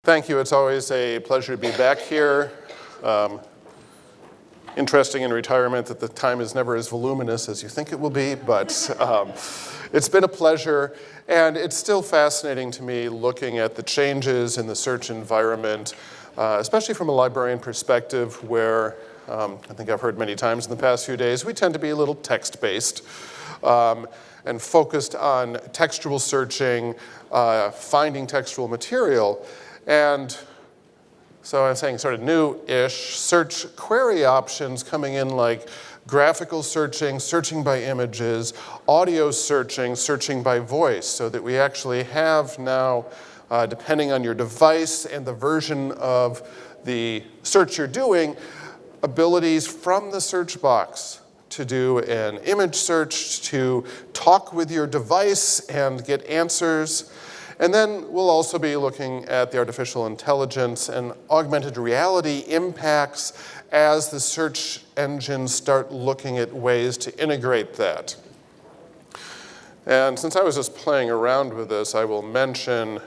Thank you. It's always a pleasure to be back here. Interesting in retirement that the time is never as voluminous as you think it will be, but it's been a pleasure. And it's still fascinating to me looking at the changes in the search environment, especially from a librarian perspective where, I think I've heard many times in the past few days, we tend to be a little text-based and focused on textual searching, finding textual material. And so I'm saying sort of new-ish search query options coming in like graphical searching, searching by images, audio searching, searching by voice, so that we actually have now, depending on your device and the version of the search you're doing, abilities from the search box to do an image search, to talk with your device and get answers. And then we'll also be looking at the artificial intelligence and augmented reality impacts as the search engines start looking at ways to integrate that. And since I was just playing around with this, I will mention,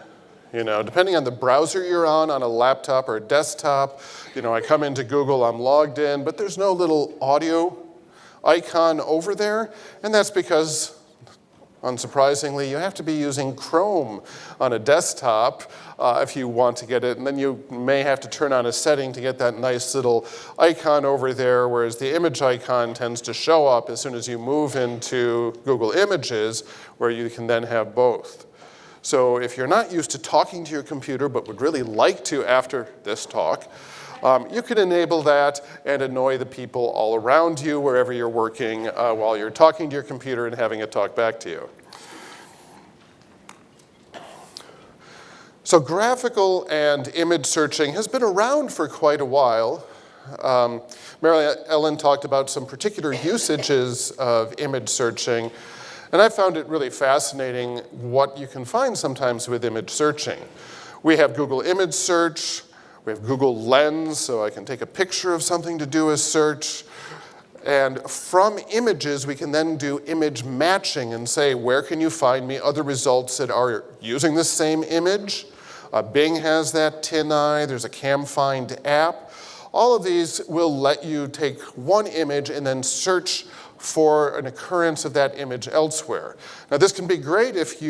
depending on the browser you're on a laptop or a desktop, I come into Google, I'm logged in, but there's no little audio icon over there, and that's because, unsurprisingly, you have to be using Chrome on a desktop if you want to get it, and then you may have to turn on a setting to get that nice little icon over there, whereas the image icon tends to show up as soon as you move into Google Images, where you can then have both. So if you're not used to talking to your computer but would really like to after this talk, you can enable that and annoy the people all around you wherever you're working while you're talking to your computer and having it talk back to you. So graphical and image searching has been around for quite a while. Mary Ellen talked about some particular usages of image searching, and I found it really fascinating what you can find sometimes with image searching. We have Google Image Search. We have Google Lens, so I can take a picture of something to do a search. And from images, we can then do image matching and say, where can you find me other results that are using the same image? Bing has that, TinEye, there's a CamFind app. All of these will let you take one image and then search for an occurrence of that image elsewhere. Now, this can be great if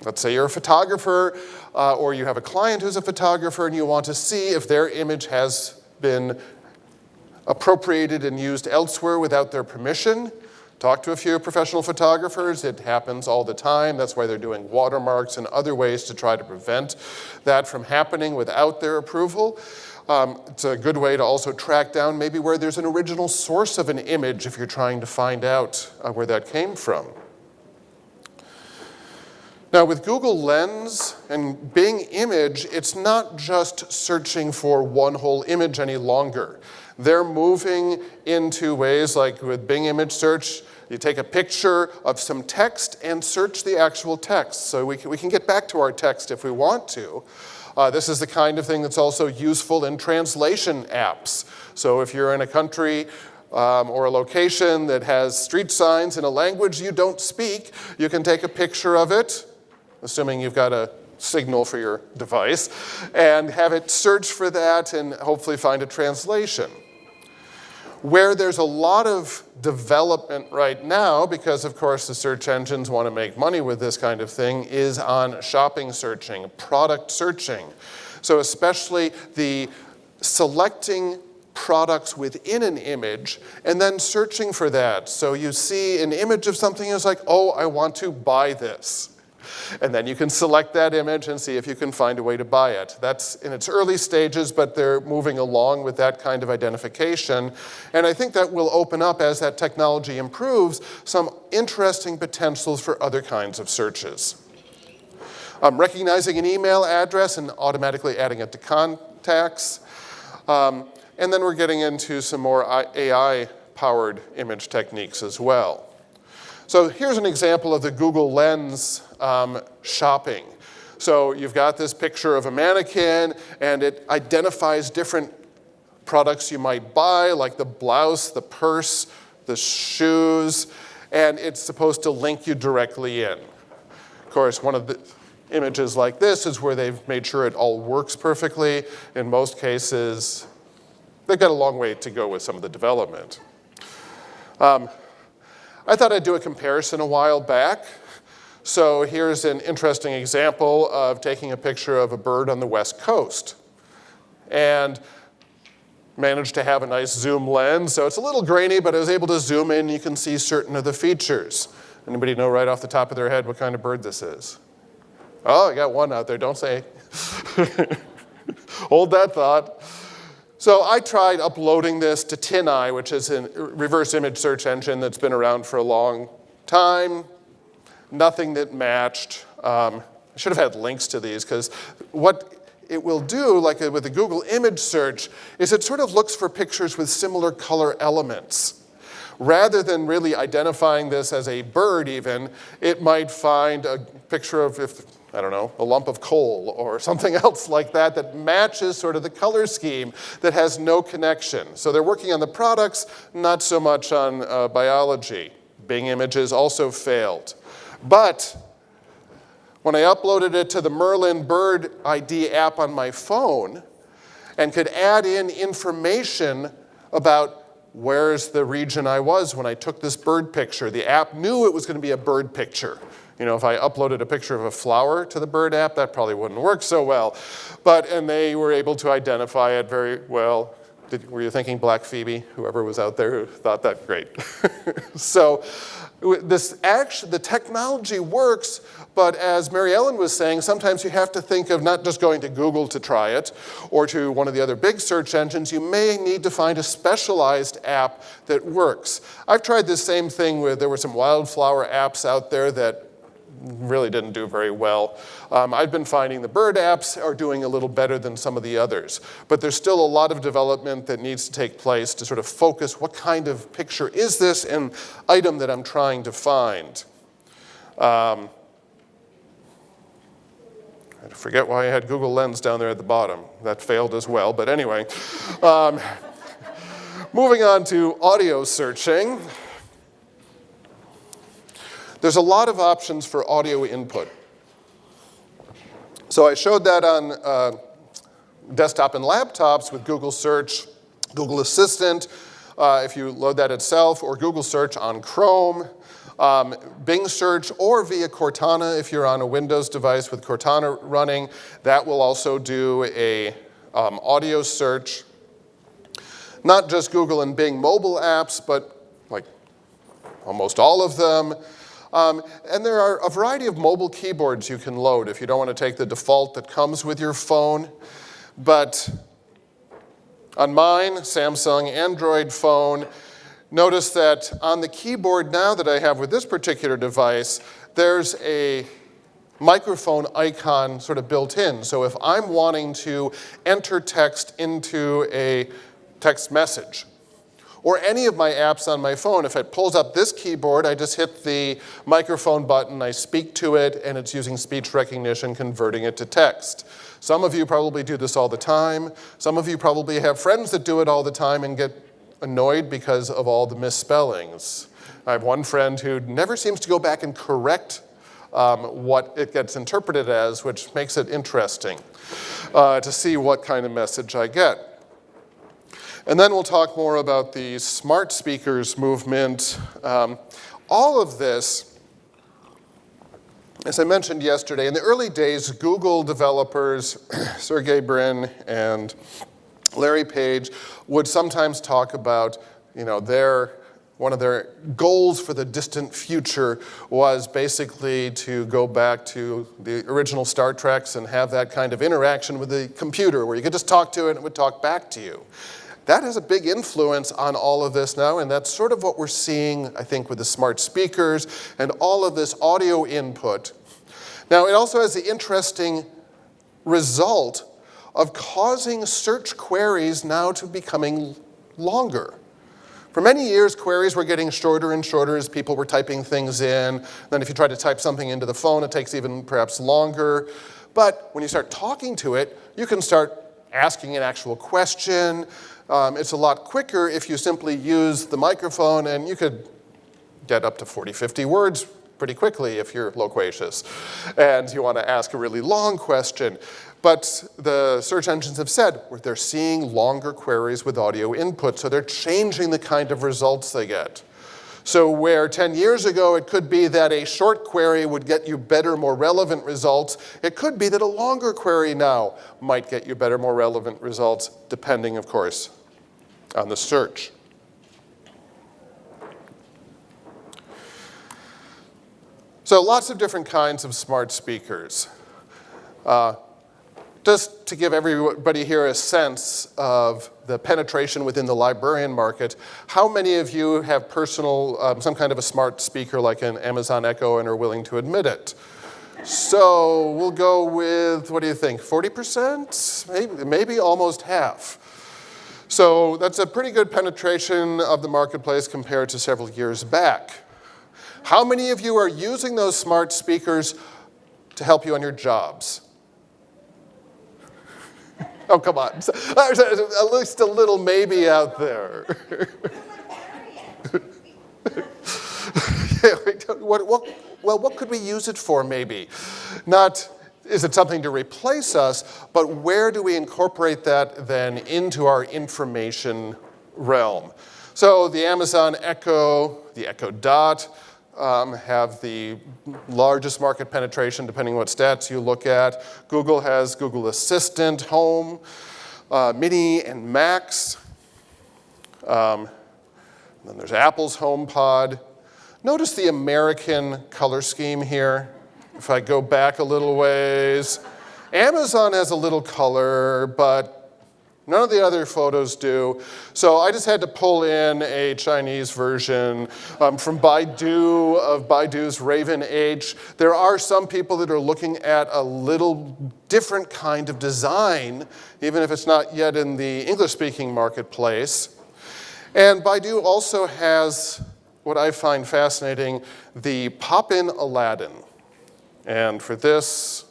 let's say you're a photographer or you have a client who's a photographer and you want to see if their image has been appropriated and used elsewhere without their permission. Talk to a few professional photographers. It happens all the time. That's why they're doing watermarks and other ways to try to prevent that from happening without their approval. It's a good way to also track down maybe where there's an original source of an image if you're trying to find out where that came from. Now, with Google Lens and Bing Image, it's not just searching for one whole image any longer. They're moving into ways like with Bing Image Search, you take a picture of some text and search the actual text. So we can get back to our text if we want to. This is the kind of thing that's also useful in translation apps. So if you're in a country or a location that has street signs in a language you don't speak, you can take a picture of it, assuming you've got a signal for your device, and have it search for that and hopefully find a translation. Where there's a lot of development right now, because of course the search engines want to make money with this kind of thing, is on shopping searching, product searching. So especially the selecting products within an image and then searching for that. So you see an image of something and it's like, oh, I want to buy this. And then you can select that image and see if you can find a way to buy it. That's in its early stages, but they're moving along with that kind of identification. And I think that will open up, as that technology improves, some interesting potentials for other kinds of searches. Recognizing an email address and automatically adding it to contacts. And then we're getting into some more AI-powered image techniques as well. So here's an example of the Google Lens shopping. So you've got this picture of a mannequin, and it identifies different products you might buy, like the blouse, the purse, the shoes, and it's supposed to link you directly in. Of course, one of the images like this is where they've made sure it all works perfectly. In most cases, they've got a long way to go with some of the development. I thought I'd do a comparison a while back. So here's an interesting example of taking a picture of a bird on the West Coast. And managed to have a nice zoom lens. So it's a little grainy, but I was able to zoom in. You can see certain of the features. Anybody know right off the top of their head what kind of bird this is? Oh, I got one out there. Don't say. Hold that thought. So I tried uploading this to TinEye, which is a reverse image search engine that's been around for a long time. Nothing that matched. I should have had links to these, because what it will do, like with the Google image search, is it sort of looks for pictures with similar color elements. Rather than really identifying this as a bird even, it might find a picture of, I don't know, a lump of coal or something else like that that matches sort of the color scheme that has no connection. So they're working on the products, not so much on biology. Bing Images also failed. But when I uploaded it to the Merlin Bird ID app on my phone and could add in information about where's the region I was when I took this bird picture, the app knew it was going to be a bird picture. You know, if I uploaded a picture of a flower to the bird app, that probably wouldn't work so well. And they were able to identify it very well. Were you thinking Black Phoebe, whoever was out there who thought that? Great. So the technology works, but as Mary Ellen was saying, sometimes you have to think of not just going to Google to try it or to one of the other big search engines. You may need to find a specialized app that works. I've tried this same thing there were some wildflower apps out there that really didn't do very well. I've been finding the bird apps are doing a little better than some of the others. But there's still a lot of development that needs to take place to sort of focus what kind of picture is this and item that I'm trying to find. I forget why I had Google Lens down there at the bottom. That failed as well, but anyway. Moving on to audio searching. There's a lot of options for audio input. So I showed that on desktop and laptops with Google Search, Google Assistant, if you load that itself, or Google Search on Chrome, Bing Search, or via Cortana if you're on a Windows device with Cortana running. That will also do a audio search. Not just Google and Bing mobile apps, but like almost all of them. And there are a variety of mobile keyboards you can load if you don't want to take the default that comes with your phone. But on mine, Samsung Android phone, notice that on the keyboard now that I have with this particular device, there's a microphone icon sort of built in. So if I'm wanting to enter text into a text message, or any of my apps on my phone, if it pulls up this keyboard, I just hit the microphone button, I speak to it, and it's using speech recognition, converting it to text. Some of you probably do this all the time. Some of you probably have friends that do it all the time and get annoyed because of all the misspellings. I have one friend who never seems to go back and correct what it gets interpreted as, which makes it interesting to see what kind of message I get. And then we'll talk more about the smart speakers movement. All of this, as I mentioned yesterday, in the early days, Google developers, Sergey Brin and Larry Page, would sometimes talk about, one of their goals for the distant future was basically to go back to the original Star Treks and have that kind of interaction with the computer where you could just talk to it and it would talk back to you. That has a big influence on all of this now, and that's sort of what we're seeing, I think, with the smart speakers and all of this audio input. Now, it also has the interesting result of causing search queries now to becoming longer. For many years, queries were getting shorter and shorter as people were typing things in. Then if you try to type something into the phone, it takes even perhaps longer. But when you start talking to it, you can start asking an actual question. It's a lot quicker if you simply use the microphone, and you could get up to 40, 50 words pretty quickly if you're loquacious and you want to ask a really long question. But the search engines have said they're seeing longer queries with audio input, so they're changing the kind of results they get. So where 10 years ago it could be that a short query would get you better, more relevant results, it could be that a longer query now might get you better, more relevant results, depending, of course, on the search. So lots of different kinds of smart speakers. Just to give everybody here a sense of the penetration within the librarian market, how many of you have personal, some kind of a smart speaker like an Amazon Echo and are willing to admit it? So we'll go with, what do you think, 40%? Maybe almost half. So that's a pretty good penetration of the marketplace compared to several years back. How many of you are using those smart speakers to help you on your jobs? Oh, come on. There's at least a little maybe out there. What could we use it for, maybe? Not, is it something to replace us, but where do we incorporate that then into our information realm? So the Amazon Echo, the Echo Dot, have the largest market penetration, depending on what stats you look at. Google has Google Assistant, Home, Mini, and Max. Then there's Apple's HomePod. Notice the American color scheme here. If I go back a little ways, Amazon has a little color, but none of the other photos do. So I just had to pull in a Chinese version from Baidu, of Baidu's Raven H. There are some people that are looking at a little different kind of design, even if it's not yet in the English-speaking marketplace. And Baidu also has, what I find fascinating, the pop-in Aladdin. And for this,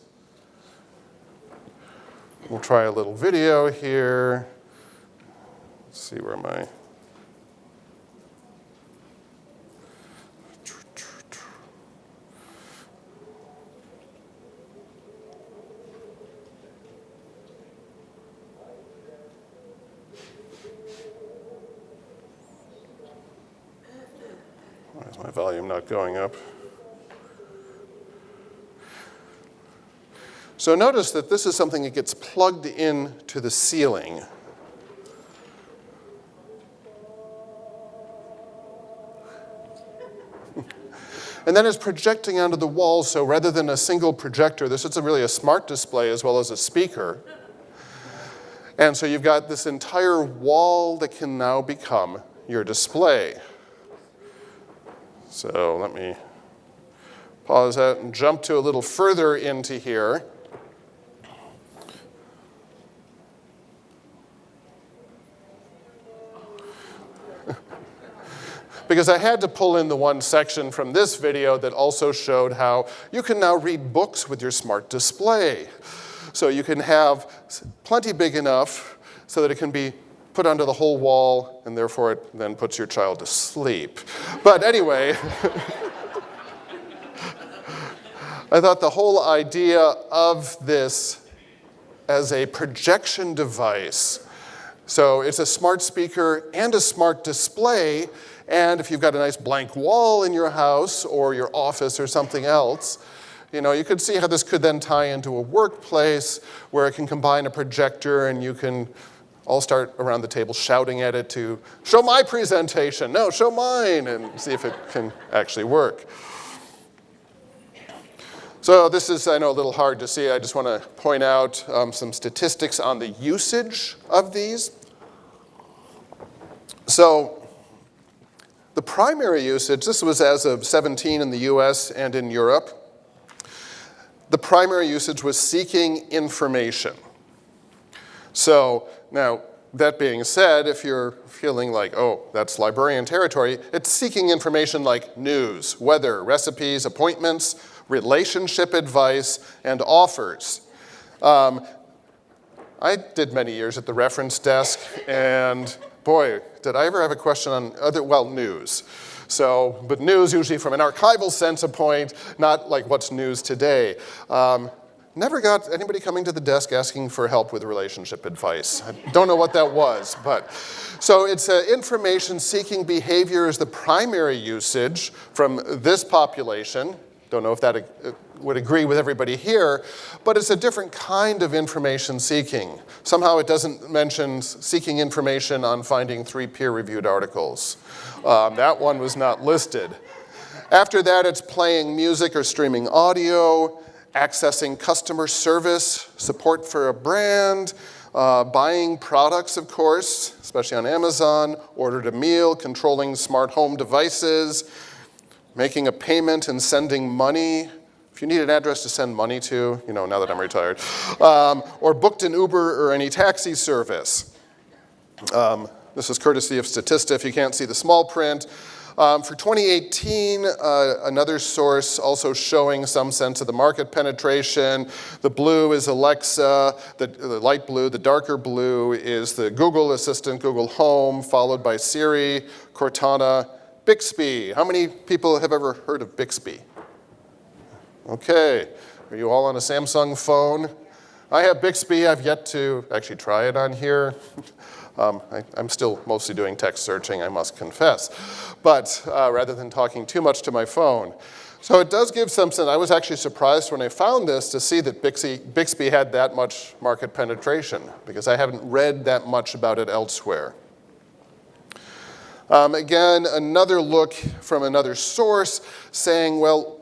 we'll try a little video here. Let's see where my... Why is my volume not going up? So notice that this is something that gets plugged into the ceiling. And then it's projecting onto the wall, so rather than a single projector, this is really a smart display as well as a speaker. And so you've got this entire wall that can now become your display. So let me pause that and jump to a little further into here. Because I had to pull in the one section from this video that also showed how you can now read books with your smart display. So you can have plenty big enough so that it can be put onto the whole wall, and therefore it then puts your child to sleep. But anyway, I thought the whole idea of this as a projection device, so it's a smart speaker and a smart display, and if you've got a nice blank wall in your house or your office or something else, you could see how this could then tie into a workplace where it can combine a projector and you can all start around the table shouting at it to show my presentation, no, show mine, and see if it can actually work. So this is, I know, a little hard to see. I just want to point out some statistics on the usage of these. So the primary usage, this was as of 17 in the US and in Europe. The primary usage was seeking information. So now, that being said, if you're feeling like, oh, that's librarian territory, it's seeking information like news, weather, recipes, appointments, relationship advice, and offers. I did many years at the reference desk, and boy, did I ever have a question on news. So, but news usually from an archival sense of point, not like what's news today. Never got anybody coming to the desk asking for help with relationship advice. I don't know what that was, but. So it's information-seeking behavior is the primary usage from this population. Don't know if that would agree with everybody here, but it's a different kind of information seeking. Somehow it doesn't mention seeking information on finding 3 peer-reviewed articles. That one was not listed. After that, it's playing music or streaming audio, accessing customer service, support for a brand, buying products, of course, especially on Amazon, ordered a meal, controlling smart home devices, making a payment and sending money. If you need an address to send money to, you know, now that I'm retired, or booked an Uber or any taxi service. This is courtesy of Statista if you can't see the small print. For 2018, another source also showing some sense of the market penetration. The blue is Alexa, the light blue. The darker blue is the Google Assistant, Google Home, followed by Siri, Cortana, Bixby. How many people have ever heard of Bixby? Okay, are you all on a Samsung phone? I have Bixby. I've yet to actually try it on here. I'm still mostly doing text searching, I must confess, but rather than talking too much to my phone. So it does give some sense. I was actually surprised when I found this to see that Bixby had that much market penetration, because I haven't read that much about it elsewhere. Again, another look from another source saying, well,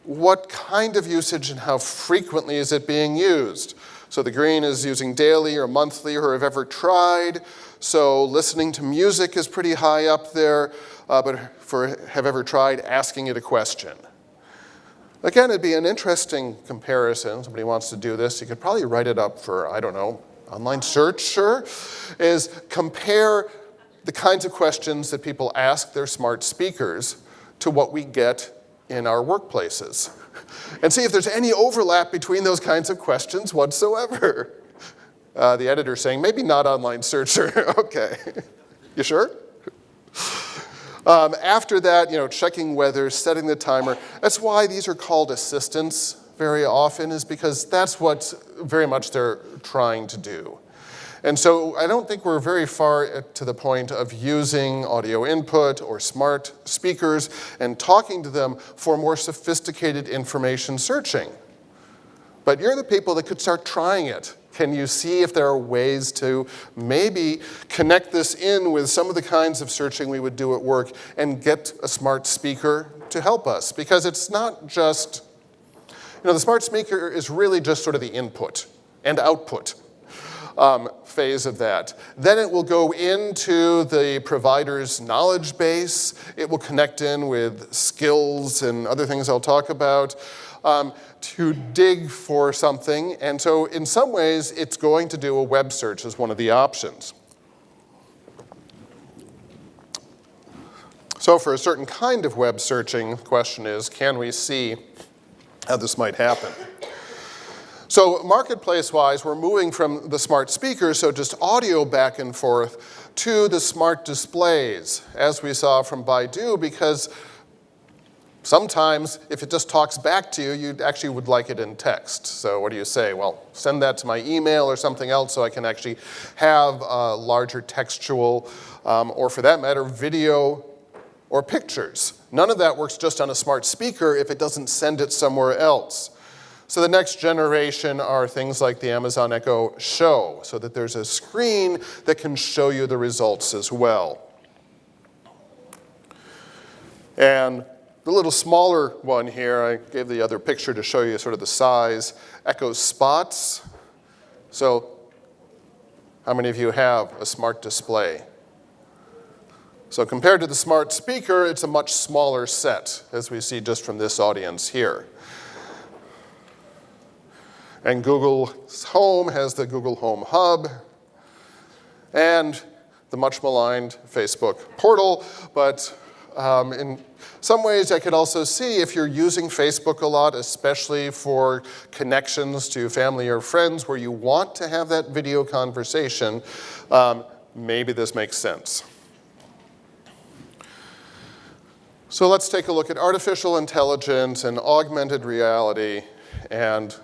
what kind of usage and how frequently is it being used? So the green is using daily or monthly or have ever tried. So listening to music is pretty high up there, but for have ever tried, asking it a question. Again, it'd be an interesting comparison. Somebody wants to do this. You could probably write it up for, I don't know, online search, sure, is compare the kinds of questions that people ask their smart speakers to what we get in our workplaces. And see if there's any overlap between those kinds of questions whatsoever. The editor's saying, maybe not online searcher. Okay. You sure? After that, you know, checking weather, setting the timer. That's why these are called assistants very often, is because that's what very much they're trying to do. And so I don't think we're very far to the point of using audio input or smart speakers and talking to them for more sophisticated information searching. But you're the people that could start trying it. Can you see if there are ways to maybe connect this in with some of the kinds of searching we would do at work and get a smart speaker to help us? Because it's not just, you know, the smart speaker is really just sort of the input and output phase of that. Then it will go into the provider's knowledge base. It will connect in with skills and other things I'll talk about to dig for something. And so in some ways, it's going to do a web search as one of the options. So for a certain kind of web searching, the question is, can we see how this might happen? So marketplace-wise, we're moving from the smart speakers, so just audio back and forth, to the smart displays, as we saw from Baidu, because sometimes if it just talks back to you, you actually would like it in text. So what do you say? Well, send that to my email or something else so I can actually have a larger textual, or for that matter, video or pictures. None of that works just on a smart speaker if it doesn't send it somewhere else. So the next generation are things like the Amazon Echo Show, so that there's a screen that can show you the results as well. And the little smaller one here, I gave the other picture to show you sort of the size, Echo Spots. So how many of you have a smart display? So compared to the smart speaker, it's a much smaller set, as we see just from this audience here. And Google's Home has the Google Home Hub and the much maligned Facebook portal. But in some ways, I could also see if you're using Facebook a lot, especially for connections to family or friends where you want to have that video conversation, maybe this makes sense. So let's take a look at artificial intelligence and augmented reality and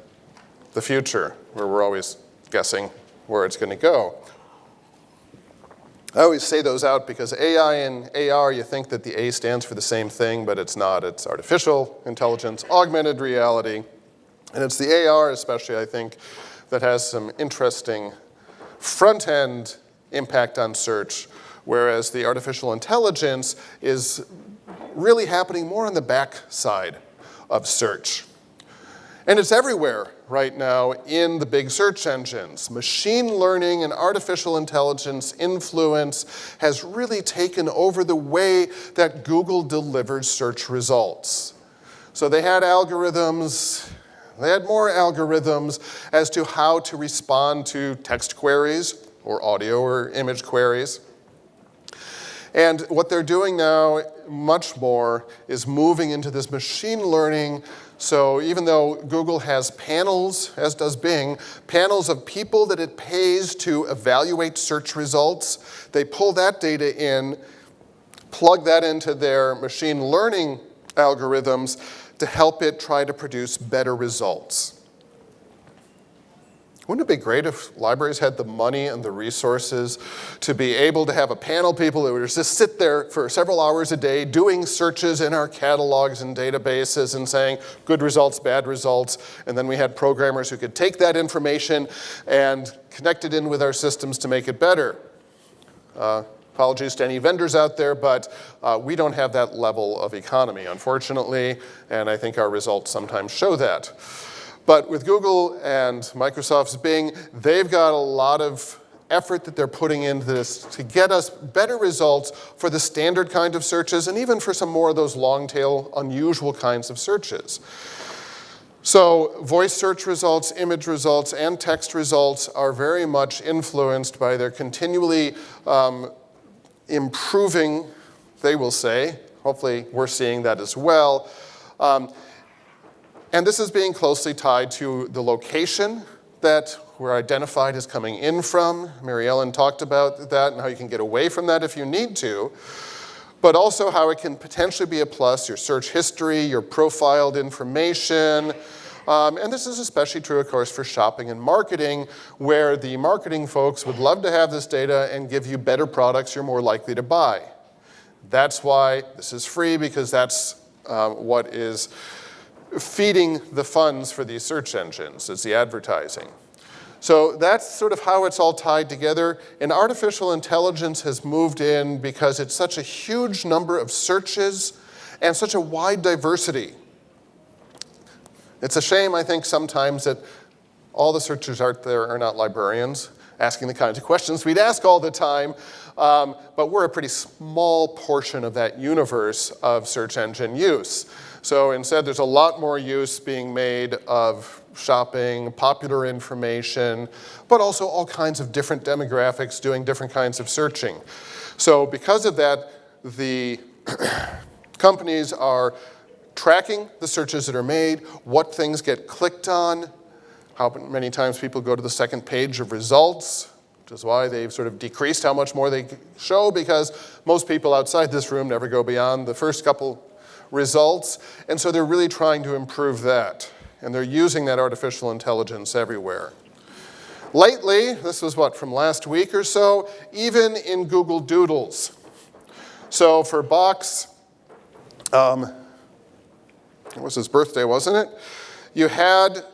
the future, where we're always guessing where it's going to go. I always say those out because AI and AR, you think that the A stands for the same thing, but it's not. It's artificial intelligence, augmented reality, and it's the AR especially, I think, that has some interesting front-end impact on search, whereas the artificial intelligence is really happening more on the back side of search. And it's everywhere right now in the big search engines. Machine learning and artificial intelligence influence has really taken over the way that Google delivers search results. So they had algorithms, they had more algorithms as to how to respond to text queries or audio or image queries. And what they're doing now, much more, is moving into this machine learning. So even though Google has panels, as does Bing, panels of people that it pays to evaluate search results, they pull that data in, plug that into their machine learning algorithms to help it try to produce better results. Wouldn't it be great if libraries had the money and the resources to be able to have a panel of people that would just sit there for several hours a day doing searches in our catalogs and databases and saying good results, bad results, and then we had programmers who could take that information and connect it in with our systems to make it better. Apologies to any vendors out there, but we don't have that level of economy, unfortunately, and I think our results sometimes show that. But with Google and Microsoft's Bing, they've got a lot of effort that they're putting into this to get us better results for the standard kind of searches and even for some more of those long-tail, unusual kinds of searches. So voice search results, image results, and text results are very much influenced by their continually improving, they will say. Hopefully we're seeing that as well. And this is being closely tied to the location that we're identified as coming in from. Mary Ellen talked about that and how you can get away from that if you need to, but also how it can potentially be a plus, your search history, your profiled information. And this is especially true, of course, for shopping and marketing, where the marketing folks would love to have this data and give you better products you're more likely to buy. That's why this is free, because that's what is feeding the funds for these search engines, is the advertising. So that's sort of how it's all tied together. And artificial intelligence has moved in because it's such a huge number of searches and such a wide diversity. It's a shame, I think, sometimes that all the searchers out there are not librarians asking the kinds of questions we'd ask all the time. But we're a pretty small portion of that universe of search engine use. So instead, there's a lot more use being made of shopping, popular information, but also all kinds of different demographics doing different kinds of searching. So because of that, the companies are tracking the searches that are made, what things get clicked on, how many times people go to the second page of results, which is why they've sort of decreased how much more they show, because most people outside this room never go beyond the first couple results. And so they're really trying to improve that. And they're using that artificial intelligence everywhere. Lately, this was what, from last week or so, even in Google Doodles. So for Box, it was his birthday, wasn't it? You had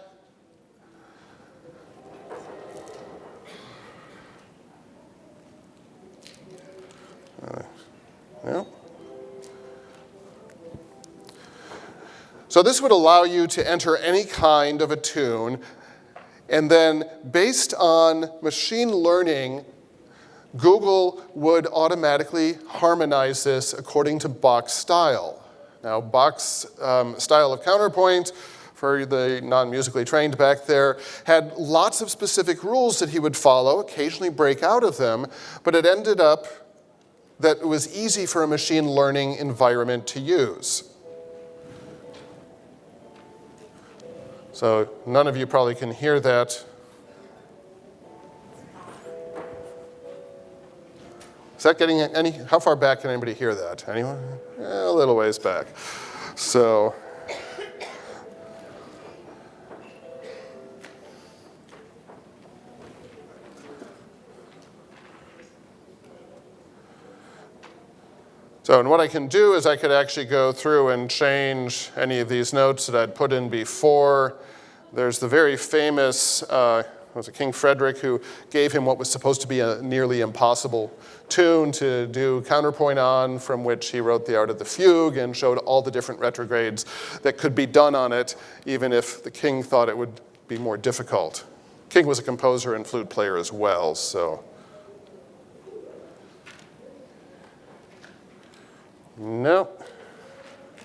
yeah. So this would allow you to enter any kind of a tune, and then based on machine learning, Google would automatically harmonize this according to Bach's style. Now, Bach's style of counterpoint, for the non-musically trained back there, had lots of specific rules that he would follow, occasionally break out of them, but it ended up that it was easy for a machine learning environment to use. So none of you probably can hear that. Is that getting any, how far back can anybody hear that? Anyone? A little ways back. So and what I can do is I could actually go through and change any of these notes that I'd put in before. There's the very famous, was it King Frederick, who gave him what was supposed to be a nearly impossible tune to do counterpoint on, from which he wrote the Art of the Fugue and showed all the different retrogrades that could be done on it, even if the king thought it would be more difficult. King was a composer and flute player as well, so. No.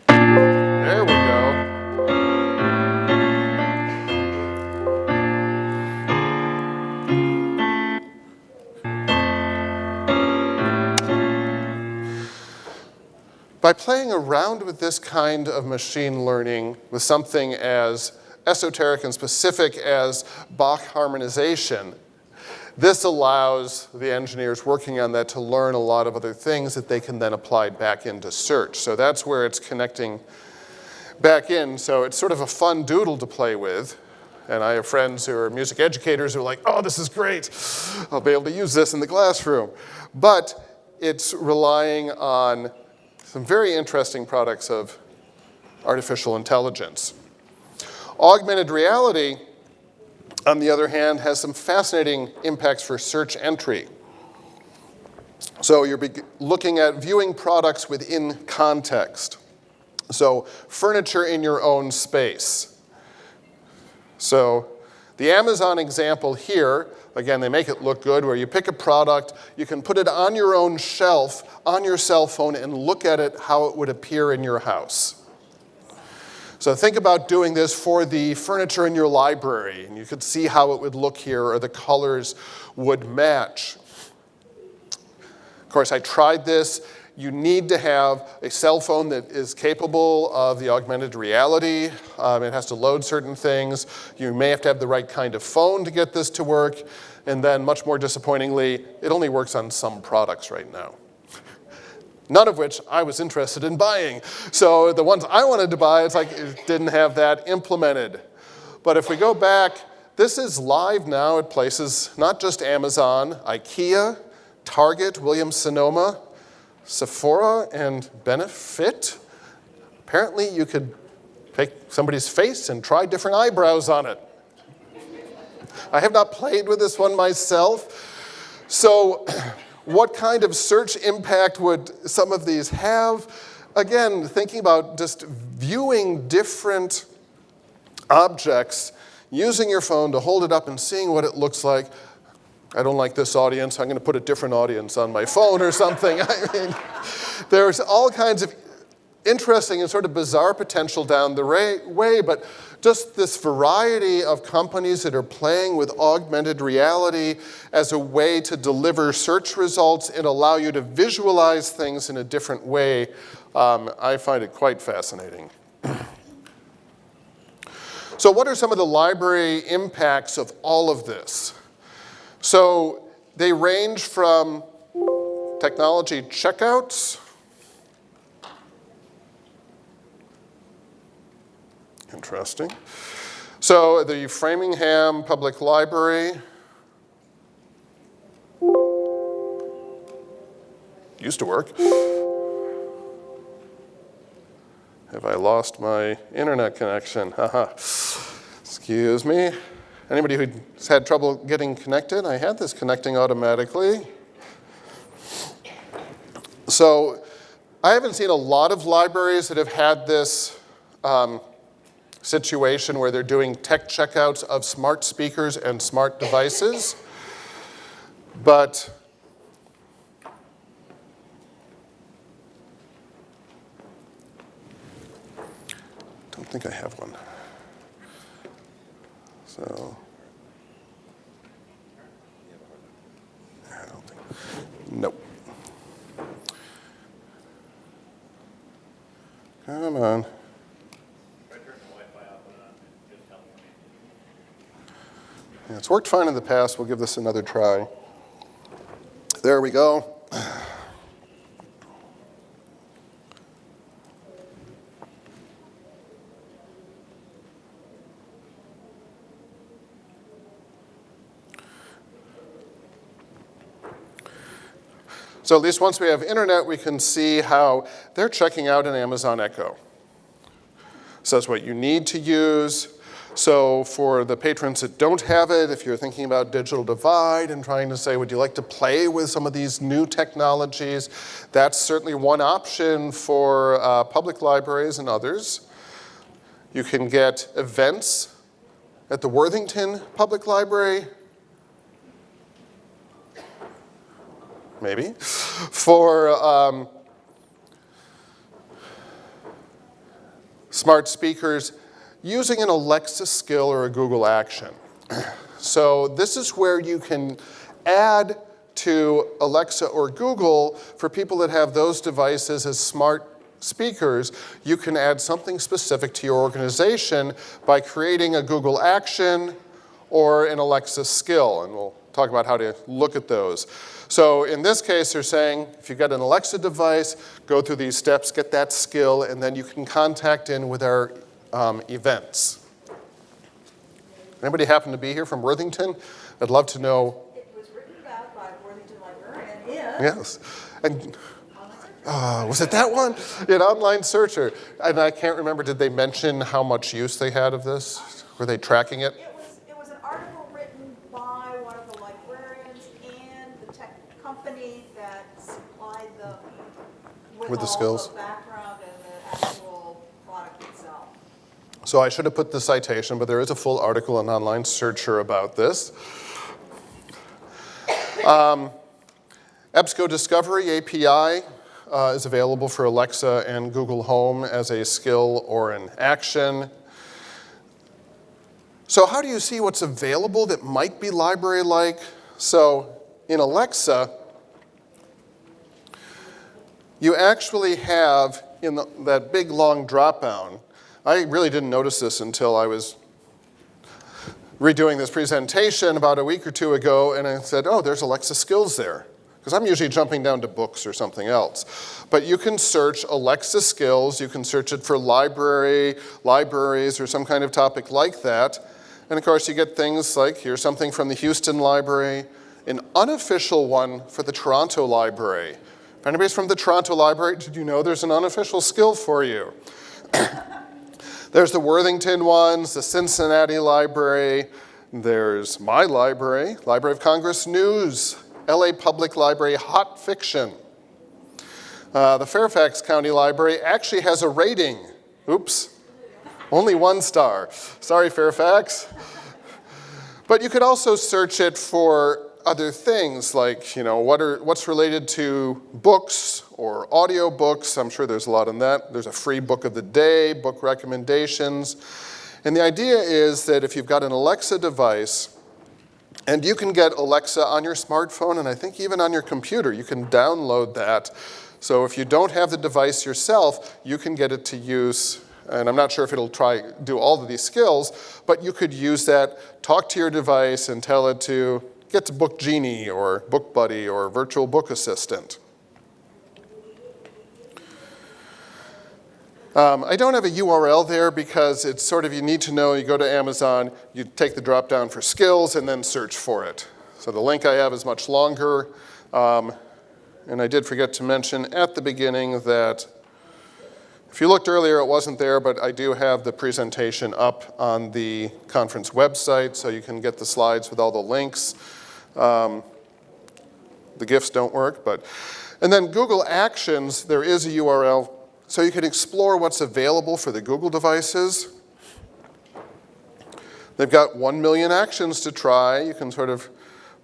There we go. By playing around with this kind of machine learning with something as esoteric and specific as Bach harmonization, this allows the engineers working on that to learn a lot of other things that they can then apply back into search. So that's where it's connecting back in. So it's sort of a fun doodle to play with. And I have friends who are music educators who are like, oh, this is great. I'll be able to use this in the classroom. But it's relying on some very interesting products of artificial intelligence. Augmented reality, on the other hand, has some fascinating impacts for search entry. So you're looking at viewing products within context. So furniture in your own space. So the Amazon example here, again, they make it look good, where you pick a product, you can put it on your own shelf, on your cell phone, and look at it how it would appear in your house. So think about doing this for the furniture in your library, and you could see how it would look here, or the colors would match. Of course, I tried this. You need to have a cell phone that is capable of the augmented reality. It has to load certain things. You may have to have the right kind of phone to get this to work. And then, much more disappointingly, it only works on some products right now. None of which I was interested in buying. So the ones I wanted to buy, it's like it didn't have that implemented. But if we go back, this is live now at places, not just Amazon, IKEA, Target, Williams-Sonoma, Sephora, and Benefit. Apparently you could take somebody's face and try different eyebrows on it. I have not played with this one myself. So what kind of search impact would some of these have? Again, thinking about just viewing different objects, using your phone to hold it up and seeing what it looks like. I don't like this audience, I'm going to put a different audience on my phone or something. I mean, there's all kinds of interesting and sort of bizarre potential down the way, but just this variety of companies that are playing with augmented reality as a way to deliver search results and allow you to visualize things in a different way, I find it quite fascinating. So what are some of the library impacts of all of this? So they range from technology checkouts. Interesting. So the Framingham Public Library used to work. Have I lost my internet connection? Haha. Excuse me. Anybody who's had trouble getting connected? I had this connecting automatically. So I haven't seen a lot of libraries that have had this situation where they're doing tech checkouts of smart speakers and smart devices. But I don't think I have one. So I don't think. Nope. Come on. Yeah, it's worked fine in the past. We'll give this another try. There we go. So at least once we have internet, we can see how they're checking out an Amazon Echo. Says what you need to use. So for the patrons that don't have it, if you're thinking about digital divide and trying to say, would you like to play with some of these new technologies, that's certainly one option for public libraries and others. You can get events at the Worthington Public Library, maybe, for smart speakers using an Alexa skill or a Google action. So this is where you can add to Alexa or Google for people that have those devices as smart speakers. You can add something specific to your organization by creating a Google action or an Alexa skill, and we'll talk about how to look at those. So in this case, they're saying, if you've got an Alexa device, go through these steps, get that skill, and then you can contact in with our events. Anybody happen to be here from Worthington? I'd love to know. It was written about by Worthington Librarian in... Yes. And was it that one? An online searcher. And I can't remember, did they mention how much use they had of this? Were they tracking it? It was an article written by one of the librarians and the tech company that supplied them with the all skills. the background and the actual product itself. So I should have put the citation, but there is a full article in Online Searcher about this. EBSCO Discovery API is available for Alexa and Google Home as a skill or an action. So how do you see what's available that might be library-like? So in Alexa, you actually have in that big long drop-down. I really didn't notice this until I was redoing this presentation about a week or two ago, and I said, oh, there's Alexa skills there. Because I'm usually jumping down to books or something else. But you can search Alexa skills, you can search it for libraries, or some kind of topic like that. And of course you get things like, here's something from the Houston Library, an unofficial one for the Toronto Library. If anybody's from the Toronto Library, did you know there's an unofficial skill for you? There's the Worthington ones, the Cincinnati Library, there's my library, Library of Congress News, LA Public Library Hot Fiction. The Fairfax County Library actually has a rating. Oops, only 1 star. Sorry, Fairfax. But you could also search it for other things like, what's related to books or audio books. I'm sure there's a lot in that. There's a free book of the day, book recommendations. And the idea is that if you've got an Alexa device, and you can get Alexa on your smartphone, and I think even on your computer, you can download that. So if you don't have the device yourself, you can get it to use, and I'm not sure if it'll do all of these skills, but you could use that, talk to your device and tell it to get to Book Genie or Book Buddy or Virtual Book Assistant. I don't have a URL there because it's sort of, you need to know, you go to Amazon, you take the drop down for skills and then search for it. So the link I have is much longer. And I did forget to mention at the beginning that if you looked earlier, it wasn't there, but I do have the presentation up on the conference website, so you can get the slides with all the links. The GIFs don't work, and then Google Actions, there is a URL, so you can explore what's available for the Google devices. They've got 1 million actions to try. You can sort of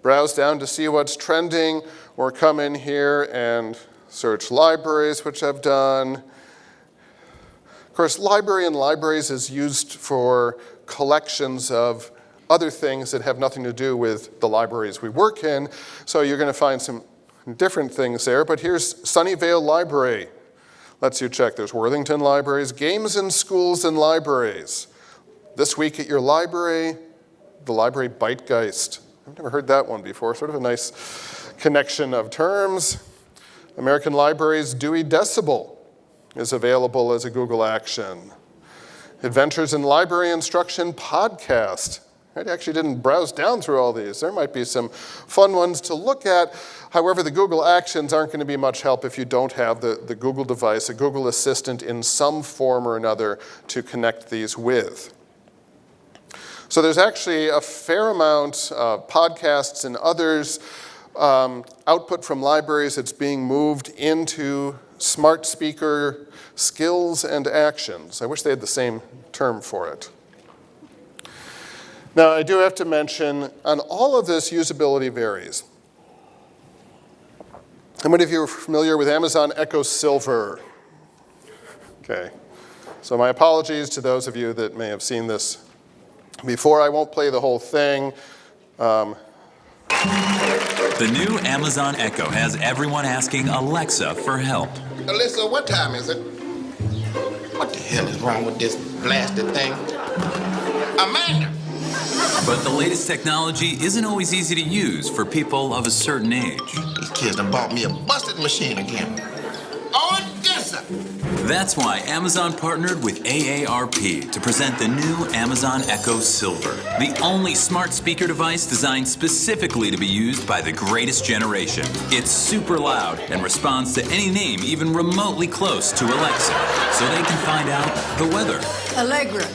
browse down to see what's trending, or come in here and search libraries, which I've done. Of course, library in libraries is used for collections of other things that have nothing to do with the libraries we work in. So you're going to find some different things there. But here's Sunnyvale Library. Lets you check. There's Worthington Libraries, games in schools and libraries. This week at your library, the library Bitegeist. I've never heard that one before. Sort of a nice connection of terms. American Libraries Dewey Decibel is available as a Google action. Adventures in Library Instruction podcast. I actually didn't browse down through all these. There might be some fun ones to look at. However, the Google Actions aren't going to be much help if you don't have the Google device, a Google Assistant in some form or another to connect these with. So there's actually a fair amount of podcasts and others, output from libraries that's being moved into smart speaker skills and actions. I wish they had the same term for it. Now, I do have to mention, on all of this, usability varies. How many of you are familiar with Amazon Echo Silver? Okay. So my apologies to those of you that may have seen this before. I won't play the whole thing. The new Amazon Echo has everyone asking Alexa for help. Alyssa, what time is it? What the hell is wrong with this blasted thing? Amanda! But the latest technology isn't always easy to use for people of a certain age. These kids done bought me a busted machine again. Odessa! That's why Amazon partnered with AARP to present the new Amazon Echo Silver, the only smart speaker device designed specifically to be used by the greatest generation. It's super loud and responds to any name even remotely close to Alexa, so they can find out the weather. Allegra,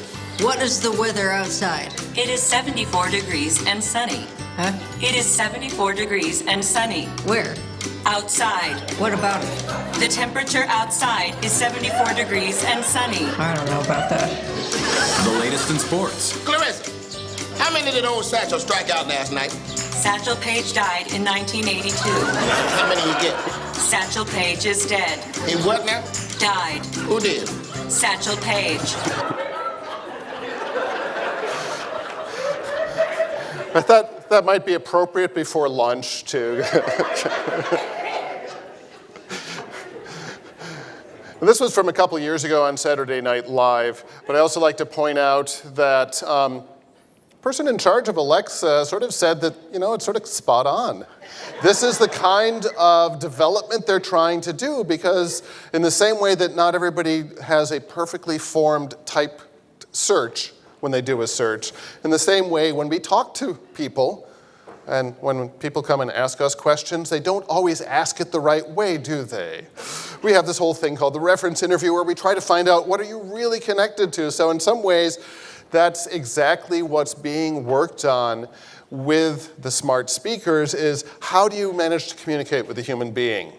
what is the weather outside? It is 74 degrees and sunny. Huh? It is 74 degrees and sunny. Where? Outside. What about it? The temperature outside is 74 degrees and sunny. I don't know about that. The latest in sports. Clarissa, how many did old Satchel strike out last night? Satchel Paige died in 1982. How many you get? Satchel Paige is dead. In what now? Died. Who did? Satchel Paige. I thought that might be appropriate before lunch to. This was from a couple years ago on Saturday Night Live, but I also like to point out that person in charge of Alexa sort of said that, it's sort of spot on. This is the kind of development they're trying to do, because in the same way that not everybody has a perfectly formed typed search when they do a search, in the same way when we talk to people, and when people come and ask us questions, they don't always ask it the right way, do they? We have this whole thing called the reference interview where we try to find out what are you really connected to. So in some ways, that's exactly what's being worked on with the smart speakers, is how do you manage to communicate with a human being,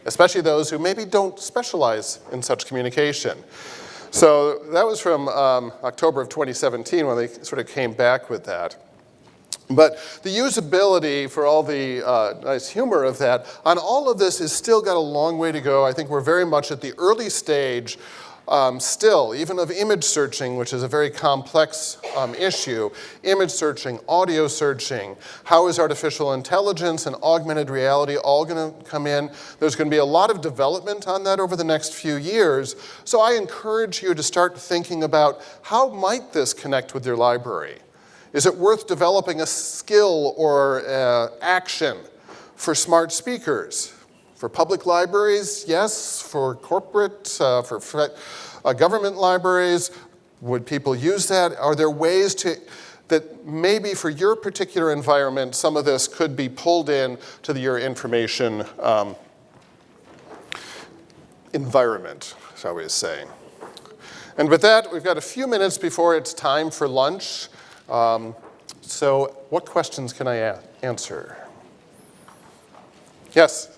especially those who maybe don't specialize in such communication. So that was from October of 2017 when they sort of came back with that. But the usability, for all the nice humor of that, on all of this has still got a long way to go. I think we're very much at the early stage still, even of image searching, which is a very complex issue. Image searching, audio searching, how is artificial intelligence and augmented reality all going to come in? There's going to be a lot of development on that over the next few years. So I encourage you to start thinking about how might this connect with your library? Is it worth developing a skill or action for smart speakers? For public libraries, yes. For corporate, for government libraries, would people use that? Are there ways that maybe for your particular environment, some of this could be pulled in to your information environment, shall we say. And with that, we've got a few minutes before it's time for lunch. So what questions can I answer? Yes?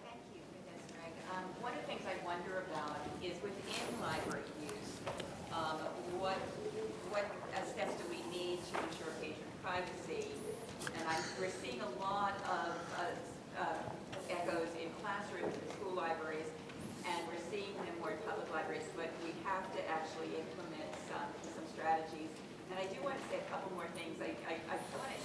Thank you for this, Greg. One of the things I wonder about is within library use, what steps do we need to ensure patient privacy? And we're seeing a lot of echoes in classrooms in school libraries, and we're seeing them more in public libraries, but we have to actually implement some strategies. And I do want to say a couple more things. I want to,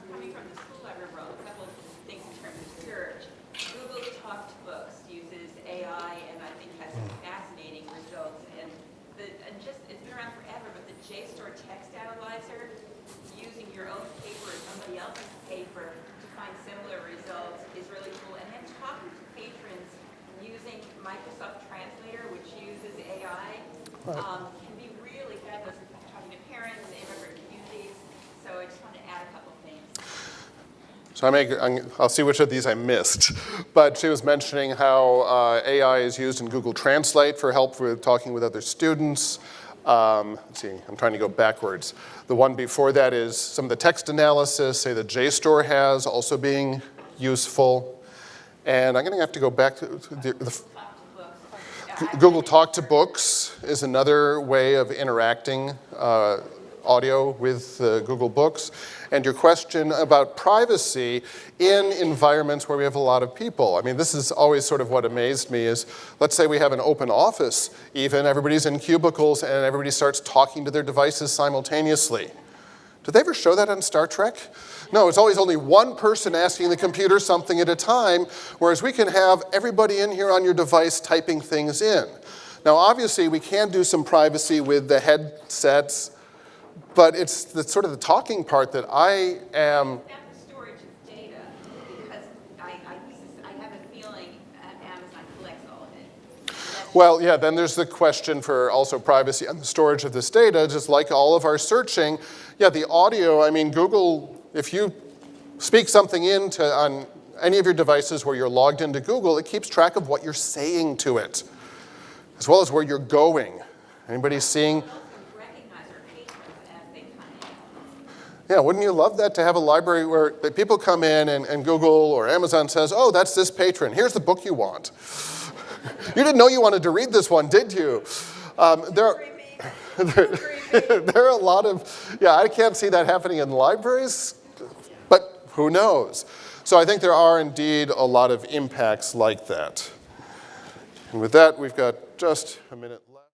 coming from the school library world, a couple of things in terms of search. Google Talk to Books uses AI and I think has some fascinating results. And it's been around forever, but the JSTOR text analyzer, using your own paper or somebody else's paper to find similar results is really cool. And then talking to patrons using Microsoft Translator, which uses AI, can be really fabulous. Talking to parents, immigrant communities. So So I'll see which of these I missed. But she was mentioning how AI is used in Google Translate for help with talking with other students. Let's see, I'm trying to go backwards. The one before that is some of the text analysis, say the JSTOR has, also being useful. And I'm going to have to go back to Google Talk to Books is another way of interacting audio with Google Books. And your question about privacy in environments where we have a lot of people. I mean, this is always sort of what amazed me is, let's say we have an open office, even everybody's in cubicles and everybody starts talking to their devices simultaneously. Did they ever show that on Star Trek? No, it's always only one person asking the computer something at a time, whereas we can have everybody in here on your device typing things in. Now, obviously, we can do some privacy with the headsets, but it's sort of the talking part that I am. About the storage of data, because I have a feeling Amazon collects all of it. Well, yeah, then there's the question for also privacy and the storage of this data, just like all of our searching. Yeah, the audio, I mean, Google, if you speak something on any of your devices where you're logged into Google, it keeps track of what you're saying to it, as well as where you're going. Anybody seeing? Yeah, wouldn't you love that to have a library where people come in and Google or Amazon says, oh, that's this patron. Here's the book you want. You didn't know you wanted to read this one, did you? There are a lot of, yeah, I can't see that happening in libraries, but who knows? So I think there are indeed a lot of impacts like that. And with that, we've got just a minute left.